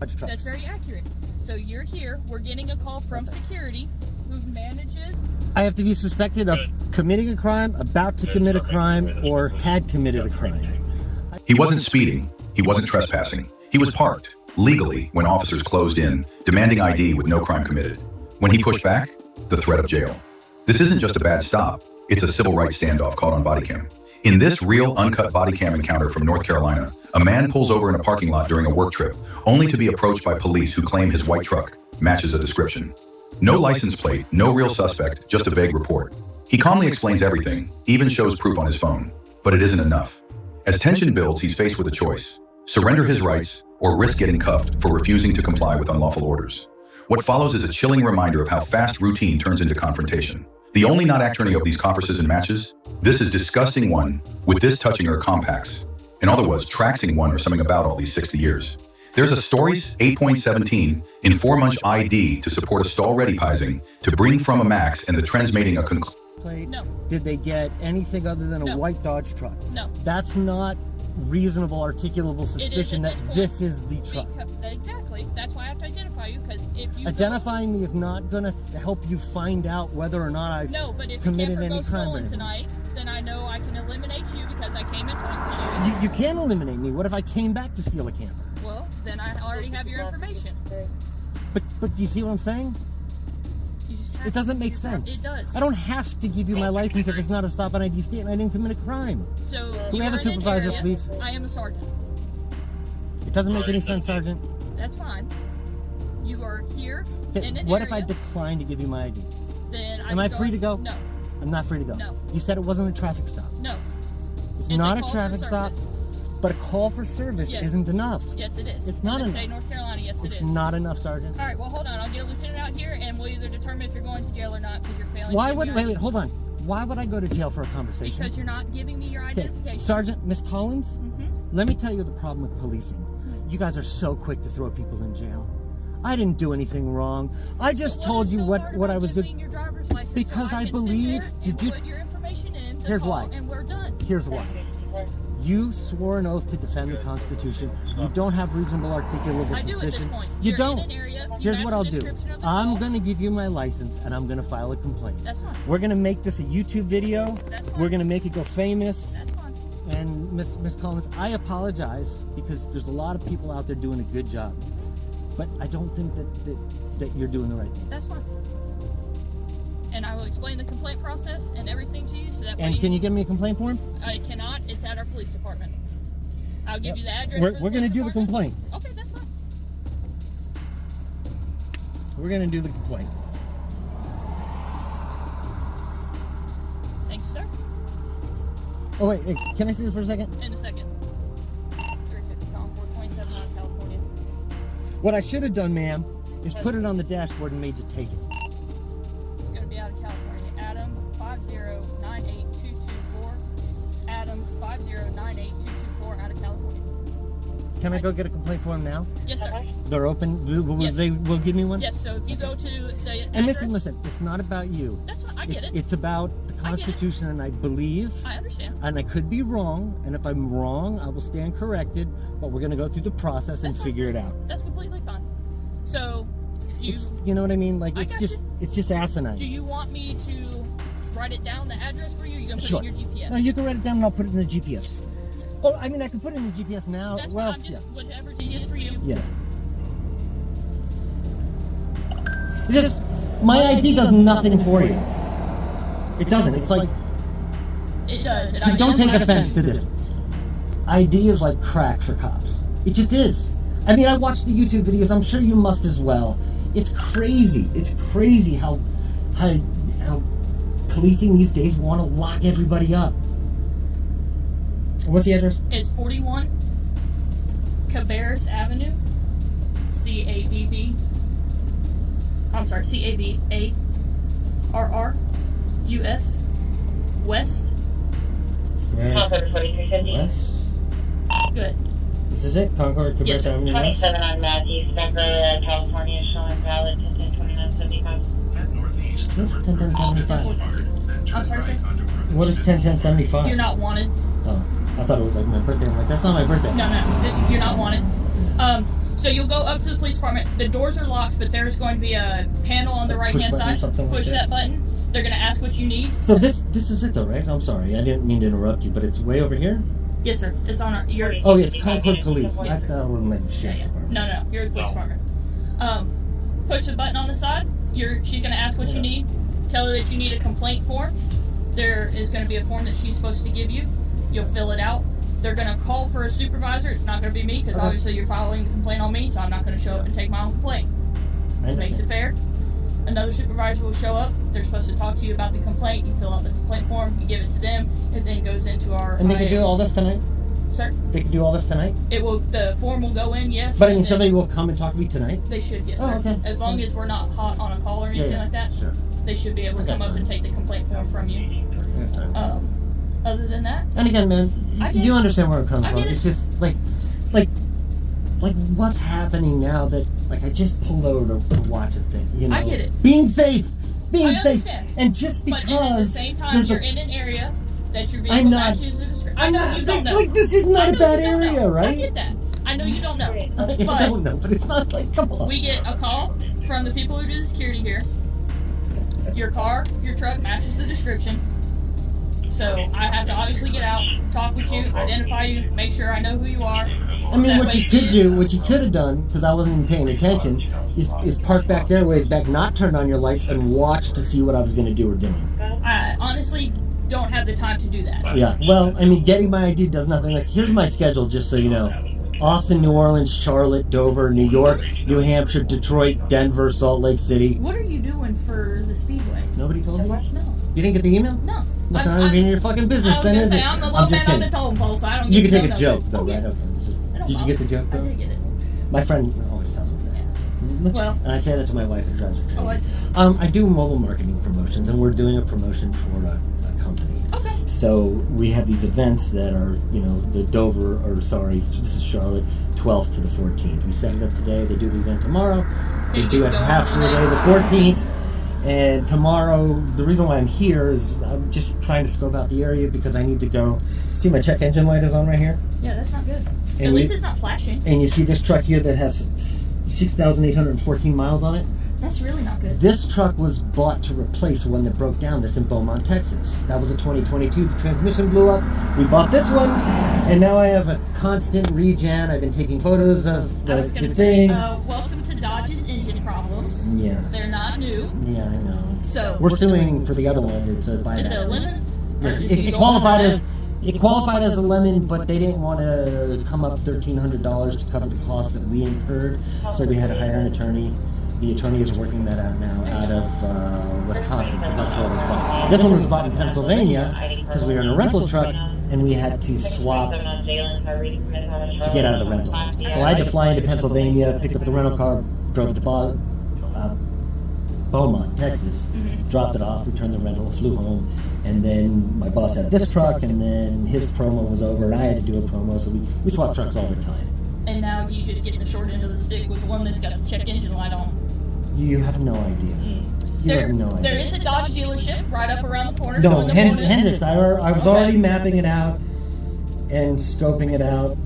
That's very accurate. So you're here. We're getting a call from security who manages. I have to be suspected of committing a crime, about to commit a crime, or had committed a crime. He wasn't speeding. He wasn't trespassing. He was parked, legally, when officers closed in, demanding ID with no crime committed. When he pushed back, the threat of jail. This isn't just a bad stop. It's a civil rights standoff caught on bodycam. In this real, uncut bodycam encounter from North Carolina, a man pulls over in a parking lot during a work trip, only to be approached by police who claim his white truck matches a description. No license plate, no real suspect, just a vague report. He calmly explains everything, even shows proof on his phone. But it isn't enough. As tension builds, he's faced with a choice: surrender his rights or risk getting cuffed for refusing to comply with unlawful orders. What follows is a chilling reminder of how fast routine turns into confrontation. The only not-attorney of these conferences and matches? This is disgusting one, with this touching or compacts. In other words, traxing one or something about all these 60 years. There's a Stories 8.17 in 4-month ID to support a stall-ready pising, to bring from a max and the transmating a conclusion. No. Did they get anything other than a white Dodge truck? No. That's not reasonable, articulable suspicion that this is the truck. Exactly. That's why I have to identify you, because if you identifying me is not going to help you find out whether or not I've committed any crime. Tonight, then I know I can eliminate you because I came and talked to you. You can't eliminate me. What if I came back to steal a camper? Well, then I already have your information. But you see what I'm saying? It doesn't make sense. It does. I don't have to give you my license if it's not a stop on ID state and I didn't commit a crime. So can we have a supervisor, please? I am a sergeant. It doesn't make any sense, Sergeant. That's fine. You are here in an What area. if I decline to give you my ID? Then am I free to go? No. I'm not free to go. No. You said it wasn't a traffic stop. No. It's not a traffic stop, but a call for service isn't enough. Yes, it is. It's not enough. In the state of North Carolina, yes, it is. It's not enough, Sergeant. All right, well, hold on. I'll get a lieutenant out here, and we'll either determine if you're going to jail or not because you're failing. Wait, hold on. Why would I go to jail for a conversation? Because you're not giving me your identification. Sergeant, Miss Collins, let me tell you the problem with policing. You guys are so quick to throw people in jail. I didn't do anything wrong. I just told you what I was doing. Because I believe you put your information in. Here's why. And we're done. Here's why. You swore an oath to defend the Constitution. You don't have reasonable articulable suspicion. I do at this point. You You're don't. In an area, Here's what I'll do. I'm going to give you my license and I'm going to file a complaint. That's fine. We're going to make this a YouTube video. That's fine. We're going to make it go famous. That's fine. And Miss Collins, I apologize because there's a lot of people out there doing a good job. But I don't think that you're doing the right thing. That's fine. And I will explain the complaint process and everything to you so that And can you give me a complaint form? I cannot. It's at our police department. I'll give you the address. We're going to do the complaint. Okay, that's fine. We're going to do the complaint. Thank you, sir. Oh, wait, can I see this for a second? In a second. 350 Concord, 27 out of California. What I should have done, ma'am, is put it on the dashboard and made you take it. It's going to be out of California. Adam 5098224. Adam 5098224 out of California. Can I go get a complaint form now? Yes, sir. They're open? They will give me one? Yes, so if you go to the And address, listen, it's not about you. That's fine, I get it. It's about the Constitution, and I believe, I understand. and I could be wrong, and if I'm wrong, I will stand corrected, but we're going to go through the process and figure it out. That's completely fine. So, you know what I mean? Like, it's just asinine. Do you want me to write it down, the address for you? You're going to put it in your GPS? No, you can write it down and I'll put it in the GPS. Oh, I mean, I can put it in the GPS now. That's well, fine. I'm just, whatever's easiest for you. Yeah. Just, my ID does nothing for you. It doesn't. It's like... It does. Don't take offense to this. ID is like crack for cops. It just is. I mean, I watched the YouTube videos. I'm sure you must as well. It's crazy. It's crazy how policing these days want to lock everybody up. What's the address? It's 41 Cabarrus Avenue, C-A-B-B-A-R-R-U-S, West. West. Good. This is it? Concord, Cabarrus Avenue, West? 27 on Matthews, Becker, California, showing valid 10-10-2975. At Northeast. What's 10-10-75? I'm sorry, sir? What is 10-10-75? You're not wanted. Oh, I thought it was like my birthday. I'm like, that's not my birthday. No, you're not wanted. So you'll go up to the police department. The doors are locked, but there's going to be a panel on the right-hand side. Push that button. They're going to ask what you need. So this is it though, right? I'm sorry, I didn't mean to interrupt you, but it's way over here? Yes, sir. It's on your... Oh, yeah, it's Concord Police. Yes, I thought it was my sheriff's department. No, you're the police department. Push the button on the side. She's going to ask what you need. Tell her that you need a complaint form. There is going to be a form that she's supposed to give you. You'll fill it out. They're going to call for a supervisor. It's not going to be me because obviously you're filing the complaint on me, so I'm not going to show up and take my own complaint. Makes it fair. Another supervisor will show up. They're supposed to talk to you about the complaint. You fill out the complaint form. You give it to them. It then goes into our... And they can do all this tonight? Sir? They can do all this tonight? The form will go in, yes. But I mean, somebody will come and talk to me tonight? They should, yes, sir. Okay. As long as we're not hot on a call or anything like that, sure. They should be able to come up and take the complaint form from you. Other than that... And again, man, you understand where I'm coming from. Get it. It's just, like, what's happening now that, like, I just pulled over to watch a thing, you know? I get it. Being safe! Being safe! Understand. And just because... But at the same time, you're in an area that your vehicle matches the description. I know you don't know. Like, this is not a bad area, right? I get that. I know you don't know. I But don't know, but it's not like, come on. we get a call from the people who do the security here. Your car, your truck matches the description. So I have to obviously get out, talk with you, identify you, make sure I know who you are. I mean, what you could have done, because I wasn't even paying attention, is park back there, ways back, not turn on your lights, and watch to see what I was going to do or doing. I honestly don't have the time to do that. Yeah, well, I mean, getting my ID does nothing. Like, here's my schedule, just so you know. Austin, New Orleans, Charlotte, Dover, New York, New Hampshire, Detroit, Denver, Salt Lake City. What are you doing for the Speedway? Nobody told me? No. You didn't get the email? No. Must not be in your fucking business, then, is it? I'm the low man on the totem pole, so I don't get You can take a no joke, number. though, Oh, yeah. right? Okay. It's just, I don't did you know. get the joke, though? I did get it. My friend always tells me that. Well. And I say that to my wife, it drives her crazy. Oh, I do mobile marketing promotions, and we're doing a promotion for a company. Okay. So we have these events that are, you know, this is Charlotte, 12th to the 14th. We set it up today. They do the event tomorrow. They do it half of the day, the 14th. And tomorrow, the reason why I'm here is I'm just trying to scope out the area because I need to go. See, my check engine light is on right here. Yeah, that's not good. And At least it's not flashing. And you see this truck here that has 6,814 miles on it? That's really not good. This truck was bought to replace one that broke down that's in Beaumont, Texas. That was a 2022. The transmission blew up. We bought this one, and now I have a constant regen. I've been taking photos of the thing. Welcome to Dodge's engine problems. Yeah. They're not new. Yeah, I know. So we're suing for the other one. It's a buyback. Is it a lemon? Yes, it qualified as a lemon, but they didn't want to come up $1,300 to cover the costs that we incurred, so we had to hire an attorney. The attorney is working that out now out of Wisconsin, because that's where it was bought. This one was bought in Pennsylvania because we were in a rental truck and we had to swap to get out of the rental. So I had to fly into Pennsylvania, pick up the rental car, drove to Beaumont, Texas, dropped it off, returned the rental, flew home, and then my boss had this truck, and then his promo was over, and I had to do a promo, so we swap trucks all the time. And now you just get the short end of the stick with the one that's got the check engine light on. You have no idea. You have no idea. There is a Dodge dealership right up around the corner. No, Hendricks. I was already mapping it out and scoping it out.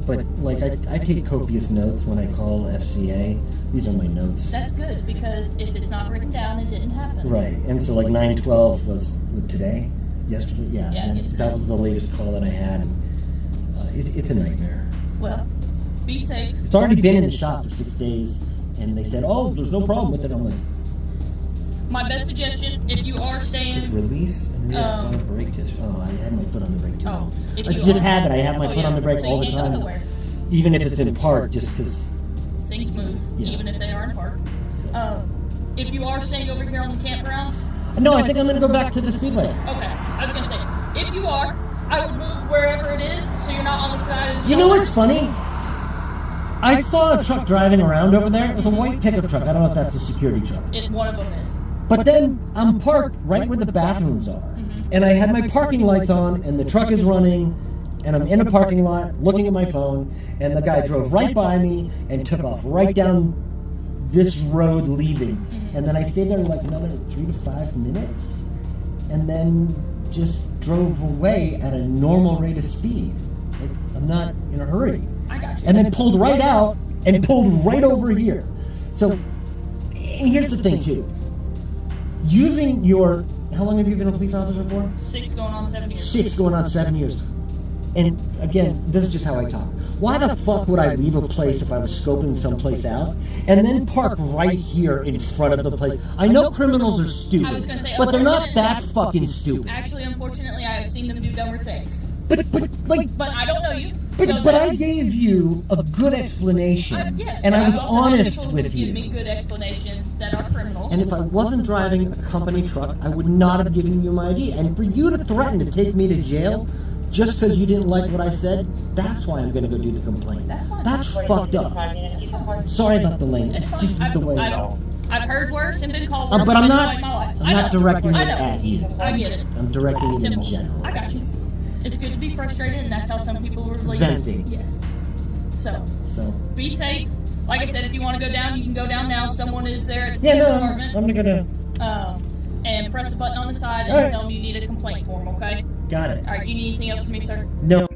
But like I take copious notes when I call FCA. These are my notes. That's good, because if it's not written down, it didn't happen. Right, and so like 9/12 was today, yesterday. Yeah, yesterday. That was the latest call that I had. It's a nightmare. Well, be safe. It's already been in the shop for 6 days, and they said, "Oh, there's no problem with it." I'm like, my best suggestion, if you are staying... Just release and reapply brake test. Oh, I had my foot on the brake too. Oh, I just had it. I have my foot on the brake so all the you can't go time. nowhere. Even if it's in park, just because... Things move, even if they are in park. If you are staying over here on the campgrounds... No, I think I'm going to go back to the Speedway. Okay, I was going to say, if you are, I would move wherever it is, so you're not on the side of the You know what's funny? I saw a truck driving around over there. It was a white pickup truck. I don't know if that's a security truck. One of them is. But then I'm parked right where the bathrooms are. And I had my parking lights on, and the truck is running, and I'm in a parking lot looking at my phone, and the guy drove right by me and took off right down this road leaving. And then I stayed there like another 3 to 5 minutes, and then just drove away at a normal rate of speed. Like, I'm not in a hurry. I got you. And then pulled right out and pulled right over here. So, and here's the thing too. Using your, how long have you been a police officer for? 6 going on 7 years. 6 going on 7 years. And again, this is just how I talk. Why the fuck would I leave a place if I was scoping someplace out and then park right here in front of the place? I know criminals are stupid, I was gonna say, but they're not unfortunately, that fucking stupid. Actually, unfortunately, I have seen them do dumber things. But I don't know you. but I gave you a good explanation, Yes, and but I was I've also had honest people with who give me you. good explanations that are criminals. And if I wasn't driving a company truck, I would not have given you my ID. And for you to threaten to take me to jail just because you didn't like what I said, that's why I'm going to go do the complaint. That's fine. That's fucked up. Sorry about the language. It's It's fine. just the way. I've heard worse and been called worse. But I'm at this not. point in my life. I'm I not know. directing I it know. at you. I get it. I'm directing it in Typical. general. I got you. It's good to be frustrated, and that's how some people release. Venting. Yes. So So. be safe. Like I said, if you want to go down, you can go down now. Someone is there at the Yeah, police no, department. I'm gonna. And press the button on the side and All right. tell them you need a complaint form. Okay. Got it. All right. You need anything else from me, sir? No.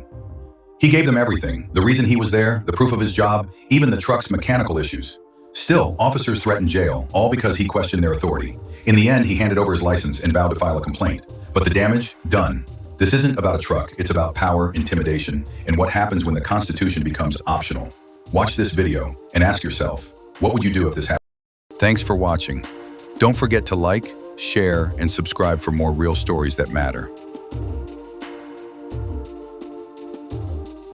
He gave them everything. The reason he was there, the proof of his job, even the truck's mechanical issues. Still, officers threatened jail, all because he questioned their authority. In the end, he handed over his license and vowed to file a complaint. But the damage? Done. This isn't about a truck. It's about power, intimidation, and what happens when the Constitution becomes optional. Watch this video and ask yourself, what would you do if this happened? Thanks for watching. Don't forget to like, share, and subscribe for more real stories that matter.